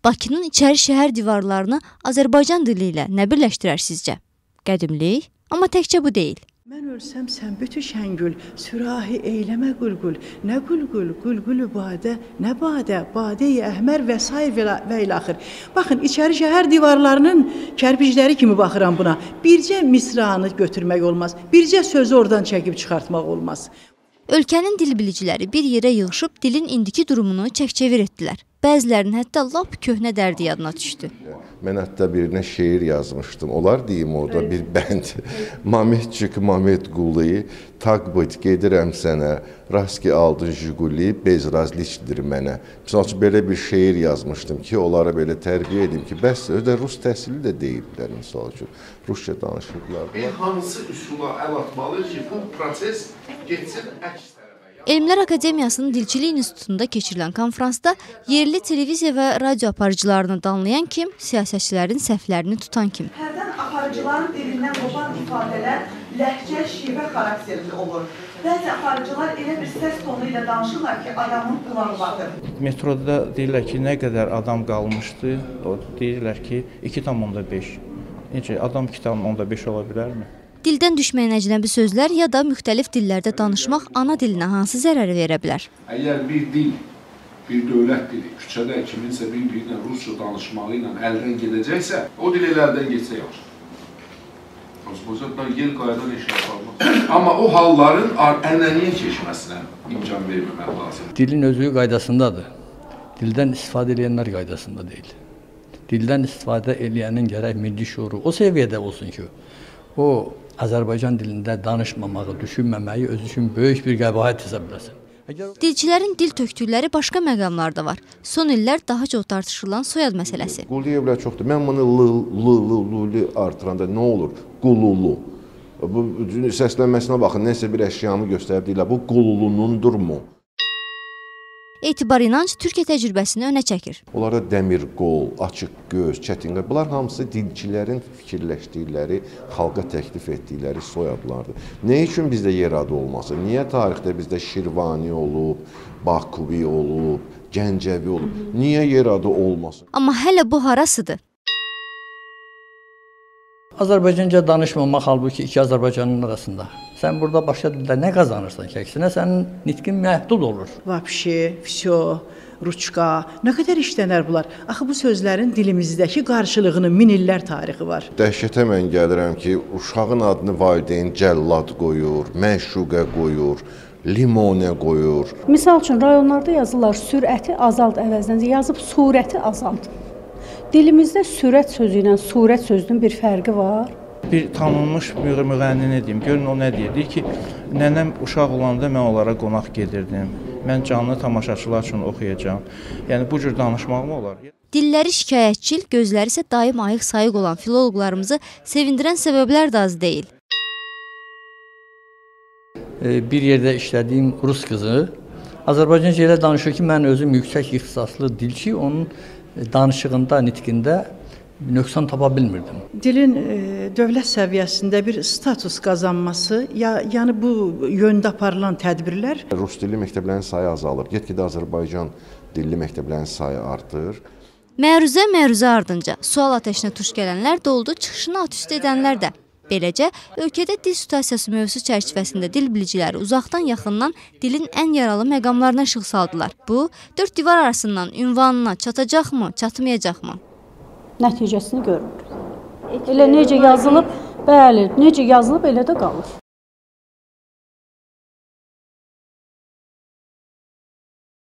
Bakının içəri şəhər divarlarını Azərbaycan dili ilə nə birləşdirər sizcə? Qədimlik, amma təkcə bu deyil. Mən ölsəm sən bütün şəngül, sürahi eyləmə qulqul, nə qulqul, qulqulu badə, nə badə, badeyi əhmər və sair və ilaxır. Baxın, içəri şəhər divarlarının kərpicləri kimi baxıram buna. Bircə misranı götürmək olmaz, bircə sözü oradan çəkib çıxartmaq olmaz. Ölkənin dil biliciləri bir yerə yığışıb dilin indiki durumunu çək-çevir etdilər. Bəzilərinin hətta lap köhnə dərdi yadına düşdü. Mən hətta birinə şeir yazmışdım. Onlar deyim orada bir bənd. Mametçik, Mamet Quli, taqbıt gedirəm sənə, raski aldın Jiguli, bezrazliçdir mənə. Misal üçün, belə bir şeir yazmışdım ki, onlara belə tərbiyə edim ki, bəs ödə rus təhsili də deyiblər, misal üçün. Rusça danışırdılar. Hansı üsula əl atmalı ki, bu proses geçsin əks? Elmlər Akademiyasının Dilçilik İnstitutunda keçirilən konfransda yerli televiziya və radio aparıcılarını danlayan kim, siyasətçilərin səhvlərini tutan kim. Hərdən aparıcıların dilindən qopan ifadələr ləhcə, şivə xarakterli olur. Bəzi aparıcılar elə bir səs tonu ilə danışırlar ki, adamın qulağı batır. Metroda deyirlər ki, nə qədər adam qalmışdı, deyirlər ki, 2,5. Necə, adam 2,5 ola bilərmi? Dildən düşməyən əcnəbi sözlər ya da müxtəlif dillərdə danışmaq ana dilinə hansı zərəri verə bilər? Əgər bir dil, bir dövlət dili küçədə kiminsə bir-birinə rusca danışmağı ilə əldən gedəcəksə, o dil əldən geçsə yaxşı. Azərbaycandan yer qaydan eşya qalmaq. Amma o halların ənənəyə keçməsinə imkan verməmək lazım. Dilin özü qaydasındadır. Dildən istifadə edənlər qaydasında deyil. Dildən istifadə edənin gərək milli şuuru o səviyyədə olsun ki, o Azərbaycan dilində danışmamağı, düşünməməyi öz üçün böyük bir qəbahət hesab eləsin. Dilçilərin dil tökdükləri başqa məqamlarda var. Son illər daha çox tartışılan soyad məsələsi. Quliyevlər çoxdur. Mən bunu l artıranda nə olur? Qululu. Bu səslənməsinə baxın, nəsə bir əşyanı göstərib deyirlər. Bu qululunundurmu? Etibar İnanc Türkiyə təcrübəsini önə çəkir. Onlarda dəmir qol, açıq göz, çətin qol. Bunlar hamısı dilçilərin fikirləşdikləri, xalqa təklif etdikləri soyadlardır. Nə üçün bizdə yer adı olmasın? Niyə tarixdə bizdə Şirvani olub, Bakuvi olub, Gəncəvi olub? Niyə yer adı olmasın? Amma hələ bu harasıdır? Azərbaycanca danışmamaq halbuki iki Azərbaycanın arasında. Sən burada başqa dildə nə qazanırsan ki, əksinə sənin nitqin məhdud olur. Vapşi, всё, ruçka, nə qədər işlənər bunlar? Axı bu sözlərin dilimizdəki qarşılığının min illər tarixi var. Dəhşətə mən gəlirəm ki, uşağın adını valideyn cəllad qoyur, məşuqə qoyur, limonə qoyur. Misal üçün, rayonlarda yazırlar, sürəti azalt əvəzinə yazıb surəti azalt. Dilimizdə sürət sözü ilə surət sözünün bir fərqi var. Bir tanınmış müğənni nə deyim, görün o nə deyir? Deyir ki, nənəm uşaq olanda mən onlara qonaq gedirdim. Mən canlı tamaşaçılar üçün oxuyacağam. Yəni, bu cür danışmaq mı olar? Dilləri şikayətçil, gözləri isə daim ayıq-sayıq olan filoloqlarımızı sevindirən səbəblər də az deyil. Bir yerdə işlədiyim rus qızı Azərbaycanca elə danışır ki, mən özüm yüksək ixtisaslı dilçi, onun danışığında, nitqində nöqsan tapa bilmirdim. Dilin dövlət səviyyəsində bir status qazanması, yəni bu yöndə aparılan tədbirlər. Rus dilli məktəblərin sayı azalır. Get-gedə Azərbaycan dilli məktəblərin sayı artır. Məruzə ardınca sual atəşinə tuş gələnlər də oldu, çıxışını at-üst edənlər də. Beləcə, ölkədə dil situasiyası mövzusu çərçivəsində dil biliciləri uzaqdan yaxından dilin ən yaralı məqamlarına işıq saldılar. Bu, dörd divar arasından ünvanına çatacaqmı, çatmayacaqmı? Nəticəsini görürük. Elə necə yazılıb, bəli, necə yazılıb elə də qalır.